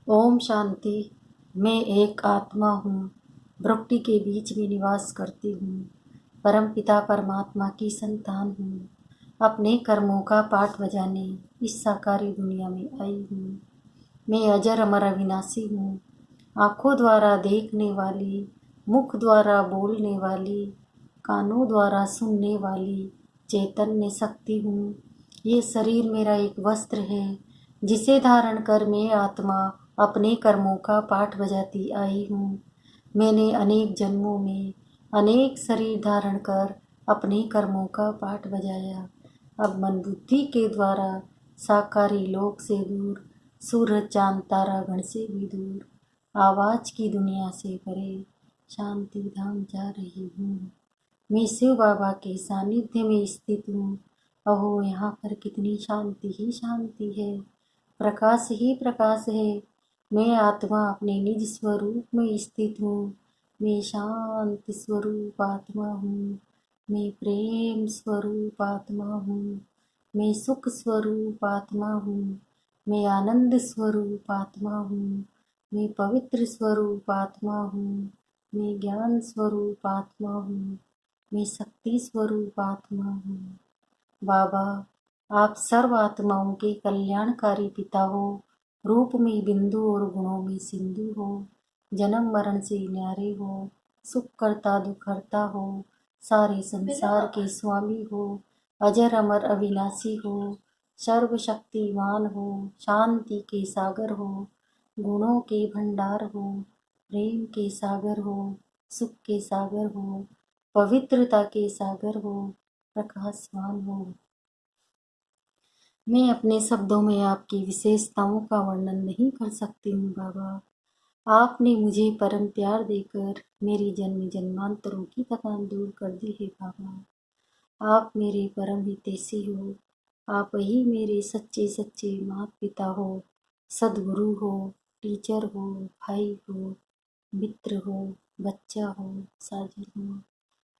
ओम शांति। मैं एक आत्मा हूँ, प्रकृति के बीच में निवास करती हूँ। परम पिता परमात्मा की संतान हूँ। अपने कर्मों का पाठ बजाने इस साकारी दुनिया में आई हूँ। मैं अजर अमर अविनाशी हूँ। आँखों द्वारा देखने वाली, मुख द्वारा बोलने वाली, कानों द्वारा सुनने वाली चैतन्य शक्ति हूँ। ये शरीर मेरा एक वस्त्र है जिसे धारण कर मैं आत्मा अपने कर्मों का पाठ बजाती आई हूँ। मैंने अनेक जन्मों में अनेक शरीर धारण कर अपने कर्मों का पाठ बजाया। अब मन बुद्धि के द्वारा साकारी लोक से दूर, सूरज चांद तारा गण से भी दूर, आवाज की दुनिया से परे शांति धाम जा रही हूँ। मैं शिव बाबा के सानिध्य में स्थित हूँ। अहो, यहाँ पर कितनी शांति ही शांति है, प्रकाश ही प्रकाश है। मैं आत्मा अपने निज स्वरूप में स्थित हूँ। मैं शांत स्वरूप आत्मा हूँ। मैं प्रेम स्वरूप आत्मा हूँ। मैं सुख स्वरूप आत्मा हूँ। मैं आनंद स्वरूप आत्मा हूँ। मैं पवित्र स्वरूप आत्मा हूँ। मैं ज्ञान स्वरूप आत्मा हूँ। मैं शक्ति स्वरूप आत्मा हूँ। बाबा, आप सर्व आत्माओं के कल्याणकारी पिता हो। रूप में बिंदु और गुणों में सिंधु हो। जन्म मरण से न्यारे हो। सुख करता दुख हरता हो। सारे संसार के स्वामी हो। अजर अमर अविनाशी हो। सर्वशक्तिमान हो। शांति के सागर हो। गुणों के भंडार हो। प्रेम के सागर हो। सुख के सागर हो। पवित्रता के सागर हो। प्रकाशवान हो। मैं अपने शब्दों में आपकी विशेषताओं का वर्णन नहीं कर सकती हूँ बाबा। आपने मुझे परम प्यार देकर मेरी जन्म जन्मांतरों की थकान दूर कर दी है बाबा। आप मेरे परम हितैषी हो। आप ही मेरे सच्चे सच्चे माता पिता हो, सदगुरु हो, टीचर हो, भाई हो, मित्र हो, बच्चा हो, साजन हो।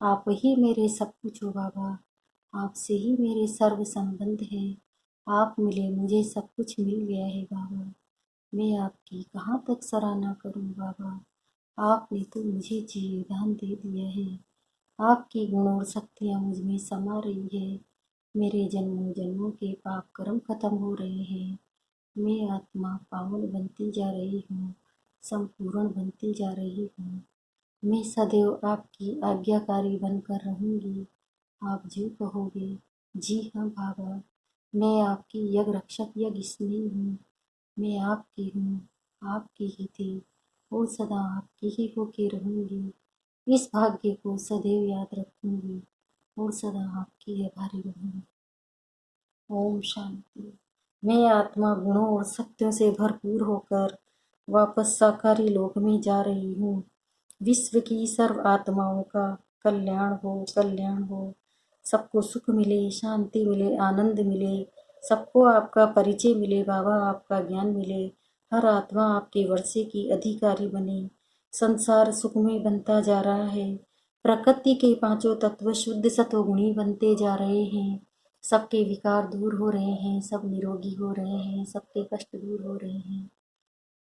आप ही मेरे सब कुछ हो बाबा। आपसे ही मेरे सर्व संबंध हैं। आप मिले मुझे सब कुछ मिल गया है बाबा। मैं आपकी कहाँ तक सराहना करूं बाबा। आपने तो मुझे जीवदान दे दिया है। आपकी गुण और शक्तियाँ मुझ में समा रही है। मेरे जन्मों जन्मों के पाप कर्म खत्म हो रहे हैं। मैं आत्मा पावन बनती जा रही हूँ, संपूर्ण बनती जा रही हूँ। मैं सदैव आपकी आज्ञाकारी बनकर रहूँगी। आप जो कहोगे। जी हाँ बाबा, मैं आपकी यज्ञ रक्षक यज्ञ स्नेही हूँ। मैं आपकी हूँ, आपकी ही थी और सदा आपकी ही होके रहूँगी। इस भाग्य को सदैव याद रखूँगी और सदा आपकी आभारी रहूँगी। ओम शांति। मैं आत्मा गुणों और शक्तियों से भरपूर होकर वापस साकारी लोक में जा रही हूँ। विश्व की सर्व आत्माओं का कल्याण हो, कल्याण हो। सबको सुख मिले, शांति मिले, आनंद मिले। सबको आपका परिचय मिले बाबा, आपका ज्ञान मिले। हर आत्मा आपके वर्षे की अधिकारी बने। संसार सुखमय बनता जा रहा है। प्रकृति के पांचों तत्व शुद्ध सत्वगुणी बनते जा रहे हैं। सबके विकार दूर हो रहे हैं, सब निरोगी हो रहे हैं, सबके कष्ट दूर हो रहे हैं।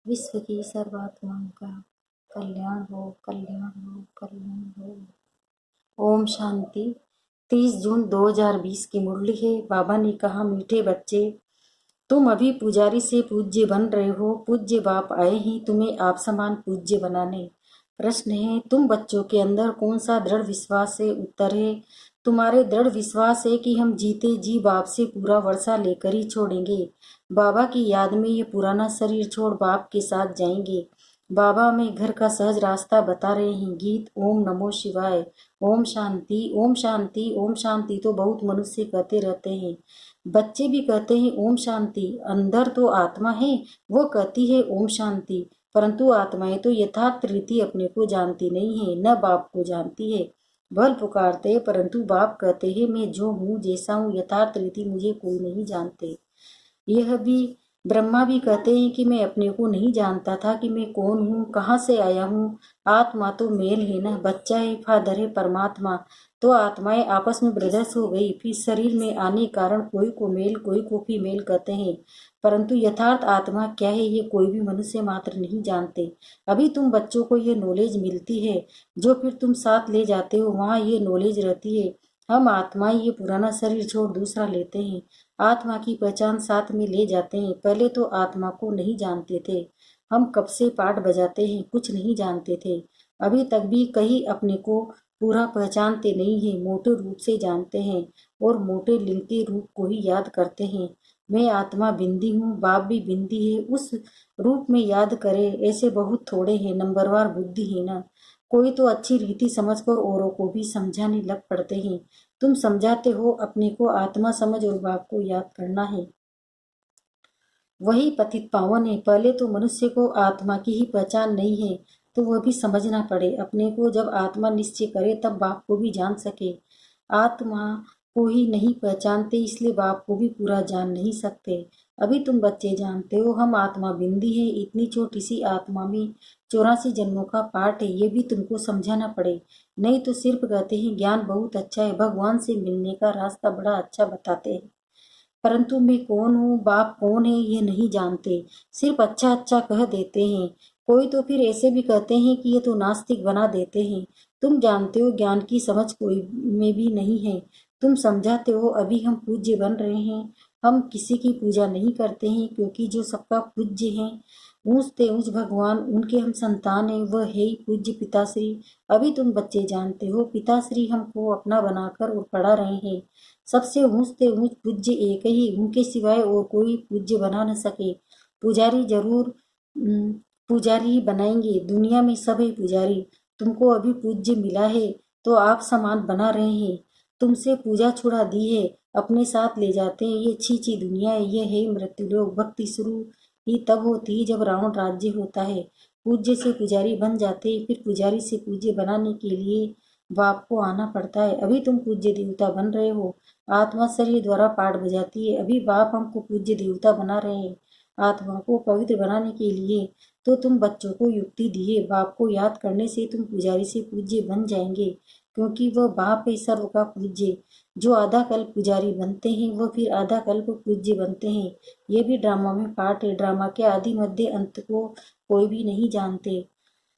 विश्व की सर्वात्माओं का कल्याण हो, कल्याण हो, कल्याण हो। ओम शांति। 30 जून 2020 की मुरली है। बाबा ने कहा, मीठे बच्चे, तुम अभी पुजारी से पूज्य बन रहे हो। पूज्य बाप आए ही तुम्हें आप समान पूज्य बनाने। प्रश्न है, तुम बच्चों के अंदर कौन सा दृढ़ विश्वास है? उत्तर है, तुम्हारे दृढ़ विश्वास है कि हम जीते जी बाप से पूरा वर्षा लेकर ही छोड़ेंगे। बाबा की याद में ये पुराना शरीर छोड़ बाप के साथ जाएंगे। बाबा हमें घर का सहज रास्ता बता रहे हैं। गीत ओम नमो शिवाय, ओम शांति, ओम शांति, ओम शांति तो बहुत मनुष्य कहते रहते हैं। बच्चे भी कहते हैं ओम शांति। अंदर तो आत्मा है, वो कहती है ओम शांति, परंतु आत्माएं तो यथार्थ रीति अपने को जानती नहीं है, न बाप को जानती है। बल पुकारते हैं, परंतु बाप कहते हैं मैं जो हूँ, जैसा हूँ, यथार्थ रीति मुझे कोई नहीं जानते। यह भी ब्रह्मा भी कहते हैं कि मैं अपने को नहीं जानता था कि मैं कौन हूँ, कहाँ से आया हूँ। आत्मा तो मेल है ना, बच्चा है, फादर है परमात्मा। तो आत्माएं आपस में ब्रदर्स हो गई। फिर शरीर में आने कारण कोई को मेल कोई को फीमेल कहते हैं। परंतु यथार्थ आत्मा क्या है ये कोई भी मनुष्य मात्र नहीं जानते। अभी तुम बच्चों को ये नॉलेज मिलती है, जो फिर तुम साथ ले जाते हो, वहाँ ये नॉलेज रहती है। हम आत्माएं ये पुराना शरीर छोड़ दूसरा लेते हैं, आत्मा की पहचान साथ में ले जाते हैं। पहले तो आत्मा को नहीं जानते थे, हम कब से पाठ बजाते हैं, कुछ नहीं जानते थे। अभी तक भी कहीं अपने को पूरा पहचानते नहीं हैं, मोटे रूप से जानते हैं और मोटे लिंग के रूप को ही याद करते हैं। मैं आत्मा बिंदी हूँ, बाप भी बिंदी है, उस रूप में याद करे ऐसे बहुत थोड़े हैं। नंबरवार बुद्धि है ना, कोई तो अच्छी रीति समझकर औरों को भी समझाने लग पड़ते हैं। तुम समझाते हो अपने को आत्मा समझ और बाप को याद करना है, वही पतित पावन है। पहले तो मनुष्य को आत्मा की ही पहचान नहीं है, तो वह भी समझना पड़े अपने को। जब आत्मा निश्चय करे तब बाप को भी जान सके। आत्मा को ही नहीं पहचानते, इसलिए बाप को भी पूरा जान नहीं सकते। अभी तुम बच्चे जानते हो हम आत्मा बिंदी है, इतनी छोटी सी आत्मा में 84 जन्मों का पाठ है, ये भी तुमको समझाना पड़े। नहीं तो सिर्फ कहते हैं ज्ञान बहुत अच्छा है, भगवान से मिलने का रास्ता बड़ा अच्छा बताते हैं, परंतु मैं कौन हूँ, बाप कौन है, ये नहीं जानते। सिर्फ अच्छा अच्छा कह देते हैं। कोई तो फिर ऐसे भी कहते हैं कि ये तो नास्तिक बना देते हैं। तुम जानते हो ज्ञान की समझ कोई में भी नहीं है। तुम समझाते हो अभी हम पूज्य बन रहे हैं। हम किसी की पूजा नहीं करते हैं, क्योंकि जो सबका पूज्य है ऊंचते ऊंच भगवान, उनके हम संतान हैं, वह है ही पूज्य पिताश्री। अभी तुम बच्चे जानते हो पिताश्री हमको अपना बनाकर और पढ़ा रहे हैं। सबसे ऊंचते ऊंच पूज्य एक ही, उनके सिवाय और कोई पूज्य बना न सके। पुजारी जरूर पुजारी ही बनाएंगे, दुनिया में सब है पुजारी। तुमको अभी पूज्य मिला है तो आप समान बना रहे हैं। तुमसे पूजा छुड़ा दी है, अपने साथ ले जाते हैं। ये छी दुनिया है, ये है मृत्युलोक। भक्ति शुरू ही तब होती है जब रावण राज्य होता है। पूज्य से पुजारी बन जाते हैं, फिर पुजारी से पूज्य बनाने के लिए बाप को आना पड़ता है। अभी तुम पूज्य देवता बन रहे हो, आत्मा शरीर द्वारा पाठ बजाती है। अभी बाप हमको पूज्य देवता बना रहे हैं आत्मा को पवित्र बनाने के लिए। तो तुम बच्चों को युक्ति दिए, बाप को याद करने से तुम पुजारी से पूज्य बन जाएंगे, क्योंकि वह बाप है सर्व का पूज्य। जो आधा कल्प पुजारी बनते हैं वह फिर आधा कल्प पूज्य बनते हैं। ये भी ड्रामा में पार्ट है। ड्रामा के आदि मध्य अंत को कोई भी नहीं जानते।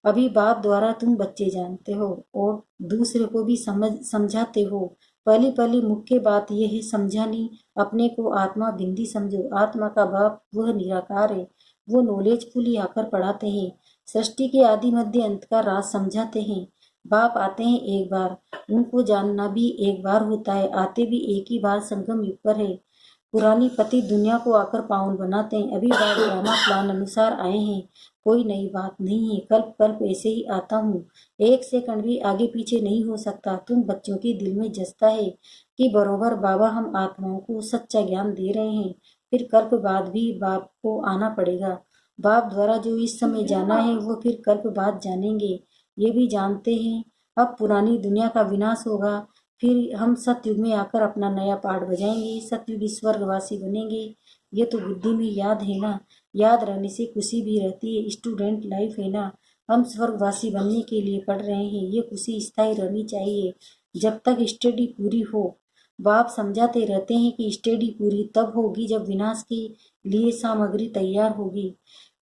अभी बाप द्वारा तुम बच्चे जानते हो और दूसरे को भी समझाते हो। पहली पहली मुख्य बात यह है समझानी, अपने को आत्मा बिंदी समझो। आत्मा का बाप वह निराकार है, वो नॉलेजफुल ही आकर पढ़ाते हैं। सृष्टि के आदि मध्य अंत का राज समझाते हैं। बाप आते हैं एक बार, उनको जानना भी एक बार होता है, आते भी एक ही बार संगम युग पर है। पुरानी पति दुनिया को आकर पावन बनाते हैं। अभी बाप ड्रामा प्लान अनुसार आए हैं, कोई नई बात नहीं है। कल्प कल्प ऐसे ही आता हूँ, एक सेकंड भी आगे पीछे नहीं हो सकता। तुम बच्चों के दिल में जसता है कि बरोबर बाबा हम आत्माओं को सच्चा ज्ञान दे रहे हैं। फिर कल्प बाद भी बाप को आना पड़ेगा। बाप द्वारा जो इस समय जाना है वो फिर कल्प बाद जानेंगे। ये भी जानते हैं अब पुरानी दुनिया का विनाश होगा, फिर हम सतयुग में आकर अपना नया पाठ बजाएंगे, सतयुगी स्वर्गवासी बनेंगे। ये तो बुद्धि में याद है ना, याद रहने से खुशी भी रहती है। स्टूडेंट लाइफ है ना, हम स्वर्गवासी बनने के लिए पढ़ रहे हैं। ये खुशी स्थायी रहनी चाहिए जब तक स्टडी पूरी हो। बाप समझाते रहते हैं कि स्टडी पूरी तब होगी जब विनाश के लिए सामग्री तैयार होगी।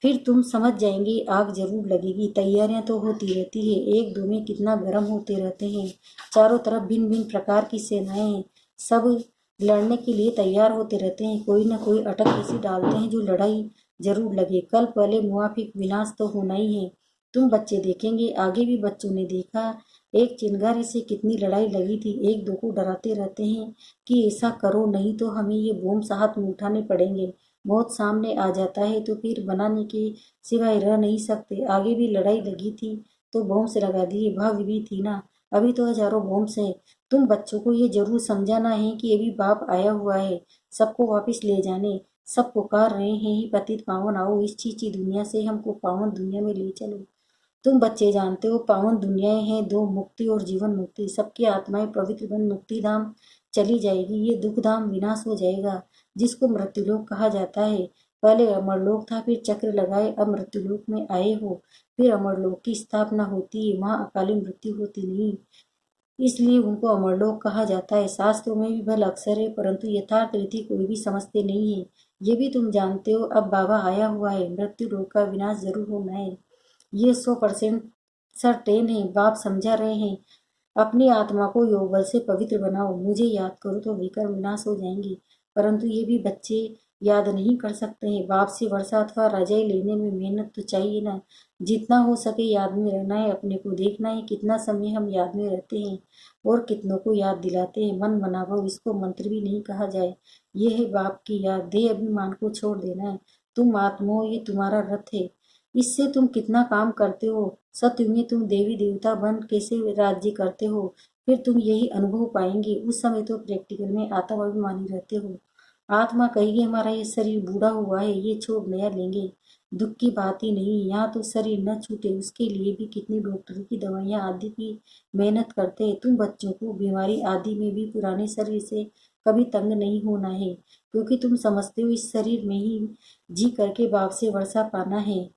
फिर तुम समझ जाएंगे, आग जरूर लगेगी। तैयारियां तो होती रहती है, एक दो में कितना गर्म होते रहते हैं। चारों तरफ भिन्न भिन्न प्रकार की सेनाएं हैं, सब लड़ने के लिए तैयार होते रहते हैं। कोई न कोई अटक ऐसी डालते हैं जो लड़ाई जरूर लगे। कल पहले मुआफिक विनाश तो होना ही है। तुम बच्चे देखेंगे, आगे भी बच्चों ने देखा, एक चिंगारी से कितनी लड़ाई लगी थी। एक दो को डराते रहते हैं कि ऐसा करो नहीं तो हमें ये बॉम्ब हाथ में उठाने पड़ेंगे। बहुत सामने आ जाता है तो फिर बनाने के सिवाय रह नहीं सकते। आगे भी लड़ाई लगी थी तो बॉम्ब से लगा दिए, भव्य भी थी ना। अभी तो हजारों बॉम्ब है। तुम बच्चों को ये जरूर समझाना है कि अभी बाप आया हुआ है सबको वापस ले जाने। सब पुकार रहे हैं ही पतित पावन आओ, इस चीची दुनिया से हमको पावन दुनिया में ले चलो। तुम बच्चे जानते हो पावन दुनियाएं हैं दो, मुक्ति और जीवन मुक्ति। सबकी आत्माएं पवित्र बन मुक्ति धाम चली जाएगी, ये दुख धाम विनाश हो जाएगा जिसको मृत्युलोक कहा जाता है। पहले अमरलोक था, फिर चक्र लगाए अब मृत्युलोक में आए हो। फिर अमरलोक की स्थापना होती है, वहाँ अकाली मृत्यु होती नहीं, इसलिए उनको अमरलोक कहा जाता है। शास्त्रों में भी भल अक्षर है, परंतु यथार्थ रीति कोई भी समझते नहीं है। ये भी तुम जानते हो अब बाबा आया हुआ है, मृत्यु रोग का विनाश जरूर होना है, ये 100% सर्टेन है। बाप समझा रहे हैं, अपनी आत्मा को योग बल से पवित्र बनाओ, मुझे याद करो तो विकर्म विनाश हो जाएंगे। परंतु ये भी बच्चे याद नहीं कर सकते हैं। बाप से वर्षा अथवा रजाई लेने में मेहनत तो चाहिए ना। जितना हो सके याद में रहना है, अपने को देखना है कितना समय हम याद में रहते हैं और कितनों को याद दिलाते हैं। मन बनाओ, इसको मंत्र भी नहीं कहा जाए। ये है बाप की याद। देह अभिमान को छोड़ देना है। तुम आत्मा हो, ये तुम्हारा रथ है, इससे तुम कितना काम करते हो। सत्युग में तुम देवी देवता बन कैसे राज्य करते हो, फिर तुम यही अनुभव पाएंगे। उस समय तो प्रैक्टिकल में आत्माभिमानी रहते हो। आत्मा कहेगी हमारा ये शरीर बूढ़ा हुआ है, ये छोड़ नया लेंगे। दुख की बात ही नहीं, यहाँ तो शरीर न छूटे उसके लिए भी कितनी डॉक्टर की दवाइयाँ आदि की मेहनत करते हैं। तुम बच्चों को बीमारी आदि में भी पुराने शरीर से कभी तंग नहीं होना है, क्योंकि तुम समझते हो इस शरीर में ही जी करके बाप से वर्षा पाना है।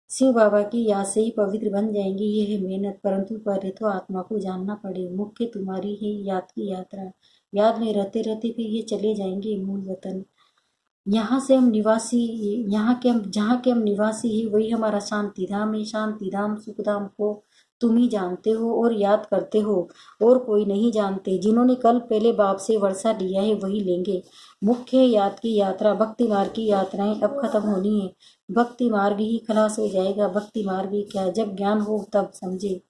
शिव बाबा की याद से ही पवित्र बन जाएंगे, ये है मेहनत। परंतु पहले तो आत्मा को जानना पड़े। मुख्य तुम्हारी है याद की यात्रा। याद में रहते रहते फिर ये चले जाएंगे मूल वतन। यहाँ से हम निवासी, जहाँ के हम निवासी है वही हमारा शांति धाम है। शांति धाम सुख धाम को तुम ही जानते हो और याद करते हो, और कोई नहीं जानते। जिन्होंने कल पहले बाप से वर्षा लिया है वही लेंगे। मुख्य याद की यात्रा। भक्ति मार्ग की यात्राएं अब खत्म होनी है। भक्ति मार्ग ही खलास हो जाएगा। भक्ति मार्ग ही क्या, जब ज्ञान हो तब समझे।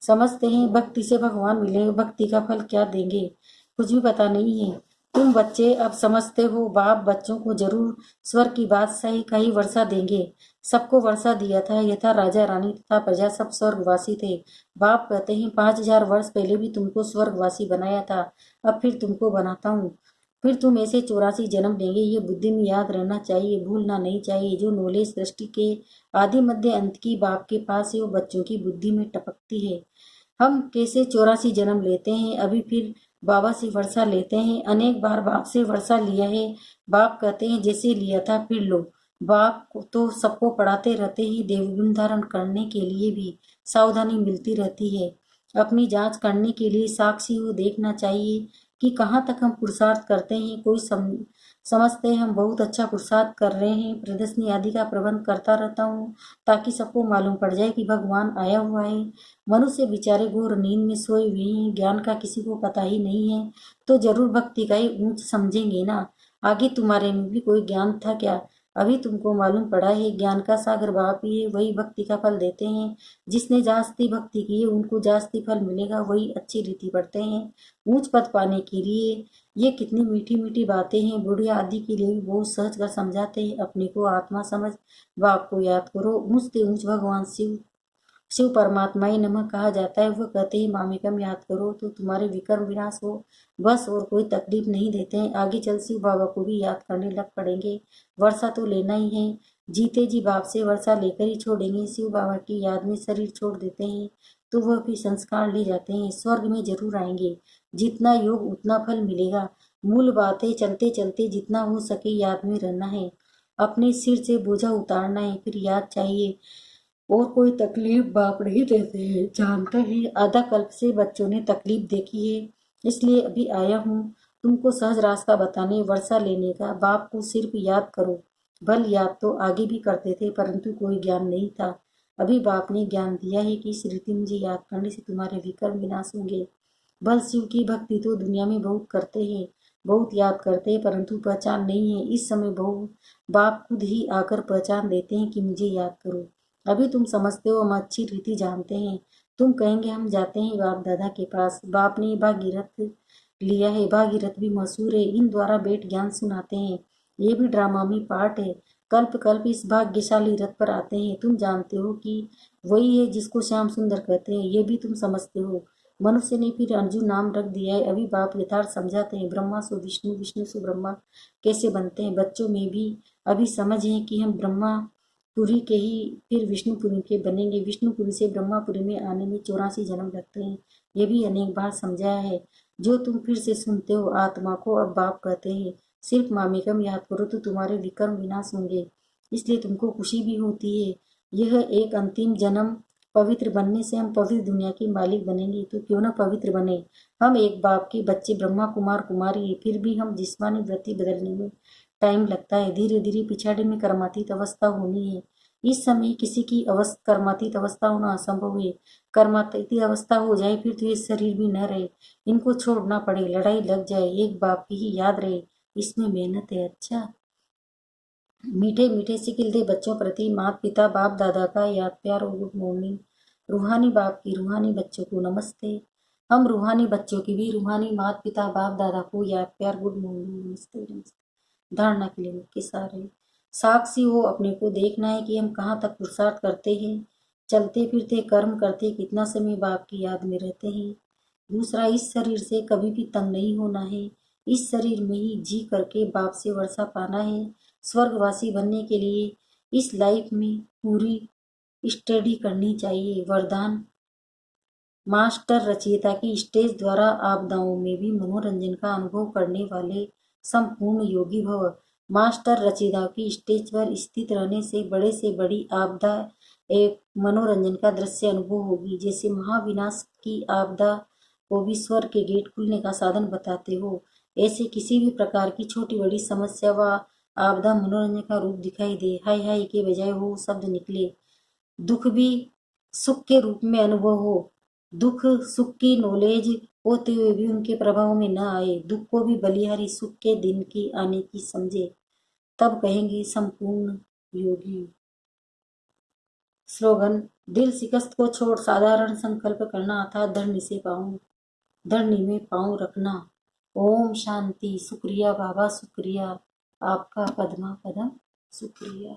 समझते हैं भक्ति से भगवान मिलेंगे, भक्ति का फल क्या देंगे कुछ भी पता नहीं है। तुम बच्चे अब समझते हो, बाप बच्चों को जरूर स्वर्ग की बादशाही का ही वर्षा देंगे। सबको वर्षा दिया था, यथा राजा रानी तथा प्रजा सब स्वर्गवासी थे। बाप कहते हैं 5000 वर्ष पहले भी तुमको स्वर्गवासी बनाया था, अब फिर तुमको बनाता हूँ। फिर तुम ऐसे 84 जन्म लेंगे, ये बुद्धि में याद रहना चाहिए, भूलना नहीं चाहिए। जो नॉलेज सृष्टि के आदि मध्य अंत की बाप के पास है वो बच्चों की बुद्धि में टपकती है। हम कैसे 84 जन्म लेते हैं, अभी फिर बाबा से वर्षा लेते हैं। अनेक बार बाप से वर्षा लिया है। बाप कहते हैं जैसे लिया था फिर लो। बाप को तो सबको पढ़ाते रहते ही देवगुण धारण करने के लिए भी सावधानी मिलती रहती है। अपनी जांच करने के लिए साक्षी हो देखना चाहिए कि कहाँ तक हम पुरुषार्थ करते हैं। कोई समझते हैं हम बहुत अच्छा पुरुषार्थ कर रहे हैं। प्रदर्शनी आदि का प्रबंध करता रहता हूँ ताकि सबको मालूम पड़ जाए कि भगवान आया हुआ है। मनुष्य बेचारे घोर नींद में सोए हुए हैं, ज्ञान का किसी को पता ही नहीं है, तो जरूर भक्ति का ही ऊंच समझेंगे ना। आगे तुम्हारे में भी कोई ज्ञान था क्या? अभी तुमको मालूम पड़ा है ज्ञान का सागर बाप ही है, वही भक्ति का फल देते हैं। जिसने जास्ती भक्ति की है उनको जास्ती फल मिलेगा, वही अच्छी रीति बढ़ते हैं। ऊंच पद पाने के लिए ये कितनी मीठी मीठी बातें हैं। बुढ़िया आदि के लिए भी बहुत सहज कर समझाते हैं। अपने को आत्मा समझ, बाप को याद करो। ऊंच से ऊंच भगवान शिव शिव परमात्मा ही नमः कहा जाता है। वह कहते हैं मामिकम याद करो तो तुम्हारे विकर्म विनाश हो, बस और कोई तकलीफ नहीं देते हैं। आगे चल शिव बाबा को भी याद करने लग पड़ेंगे। वर्षा तो लेना ही है, जीते जी बाप से वर्षा लेकर ही छोड़ेंगे। शिव बाबा की याद में शरीर छोड़ देते हैं तो वह भी संस्कार ले जाते हैं। स्वर्ग में जरूर आएंगे। जितना योग उतना फल मिलेगा। मूल बात है चलते चलते जितना हो सके याद में रहना है। अपने सिर से बोझा उतारना है, फिर याद चाहिए। और कोई तकलीफ बाप नहीं देते हैं, जानते हैं आधा कल्प से बच्चों ने तकलीफ देखी है, इसलिए अभी आया हूँ तुमको सहज रास्ता बताने, वर्षा लेने का। बाप को सिर्फ याद करो। बल याद तो आगे भी करते थे परंतु कोई ज्ञान नहीं था। अभी बाप ने ज्ञान दिया है कि इस रीति मुझे याद करने से तुम्हारे विकर्म विनाश होंगे। बल शिव की भक्ति तो दुनिया में बहुत करते हैं, बहुत याद करते हैं, परंतु पहचान नहीं है। इस समय बहुत बाप खुद ही आकर पहचान देते हैं कि मुझे याद करो। अभी तुम समझते हो, हम अच्छी रीति जानते हैं। तुम कहेंगे हम जाते हैं बाप दादा के पास। बाप ने भागीरथ लिया है, भागीरथ भी मशहूर है। इन द्वारा बेट ज्ञान सुनाते हैं। ये भी ड्रामा में पार्ट है। कल्प कल्प इस भाग्यशाली रथ पर आते हैं। तुम जानते हो कि वही है जिसको श्याम सुंदर कहते हैं, ये भी तुम समझते हो। मनुष्य ने फिर अर्जुन नाम रख दिया है। अभी बाप यथार्थ समझाते हैं। ब्रह्मा सो विष्णु, विष्णु सो ब्रह्मा कैसे बनते हैं। बच्चों में भी अभी समझ है कि हम ब्रह्मा पुरी के ही फिर विष्णुपुरी के बनेंगे। विष्णुपुरी से ब्रह्मापुरी में आने में 84 जन्म लगते हैं। ये भी अनेक बार समझाया है। जो तुम फिर से सुनते हो, आत्मा को अब बाप कहते हैं। सिर्फ मामिकम याद करो तो तुम्हारे विकर्म विनाश होंगे, इसलिए तुमको खुशी भी होती है। यह एक अंतिम जन्म, पवित्र बनने से हम पवित्र दुनिया के मालिक बनेंगे, तो क्यों न पवित्र बने। हम एक बाप के बच्चे ब्रह्मा कुमार कुमारी, फिर भी हम जिस्मानी वृत्ति बदलने में टाइम लगता है। धीरे धीरे पिछाड़ी में कर्मातीत अवस्था होनी है। इस समय किसी की कर्मातीत अवस्था होना असंभव है। कर्मातीत अवस्था हो जाए फिर तो ये शरीर भी न रहे, इनको छोड़ना पड़े, लड़ाई लग जाए, एक बाप की ही याद रहे, इसमें मेहनत है। अच्छा, मीठे मीठे से खिलते बच्चों प्रति माता पिता बाप दादा का याद प्यार और गुड मॉर्निंग। रूहानी बाप की रूहानी बच्चों को नमस्ते। हम रूहानी बच्चों की भी रूहानी माता पिता बाप दादा को याद प्यार गुड मॉर्निंग नमस्ते नमस्ते। धारणा के लिए मुख्य सारे साक्षी हो अपने को देखना है कि हम कहाँ तक पुरुषार्थ करते हैं, चलते फिरते कर्म करते कितना समय बाप की याद में रहते हैं। दूसरा, इस शरीर से कभी भी तंग नहीं होना है, इस शरीर में ही जी करके बाप से वर्षा पाना है। स्वर्गवासी बनने के लिए इस लाइफ में पूरी स्टडी करनी चाहिए। वरदान, मास्टर रचयिता की स्टेज द्वारा आपदाओं में भी मनोरंजन का अनुभव करने वाले संपूर्ण योगी भव। मास्टर रचयिता की स्टेज पर स्थित रहने से बड़ी आपदा एक मनोरंजन का दृश्य अनुभव होगी। जैसे महाविनाश की आपदा को भी स्वर्ग के गेट खुलने का साधन बताते हो, ऐसे किसी भी प्रकार की छोटी बड़ी समस्या व आपदा मनोरंजन का रूप दिखाई दे, हाय हाय के बजाय हो शब्द निकले, दुख भी सुख के रूप में अनुभव हो, दुख सुख की नॉलेज होते हुए भी उनके प्रभाव में न आए, दुख को भी बलिहारी सुख के दिन की आने की समझे, तब कहेंगे संपूर्ण योगी। स्लोगन, दिल शिकस्त को छोड़ साधारण संकल्प करना अर्थात धरनी में पांव रखना। ओम शांति। शुक्रिया बाबा, शुक्रिया आपका, पद्मा पदम शुक्रिया।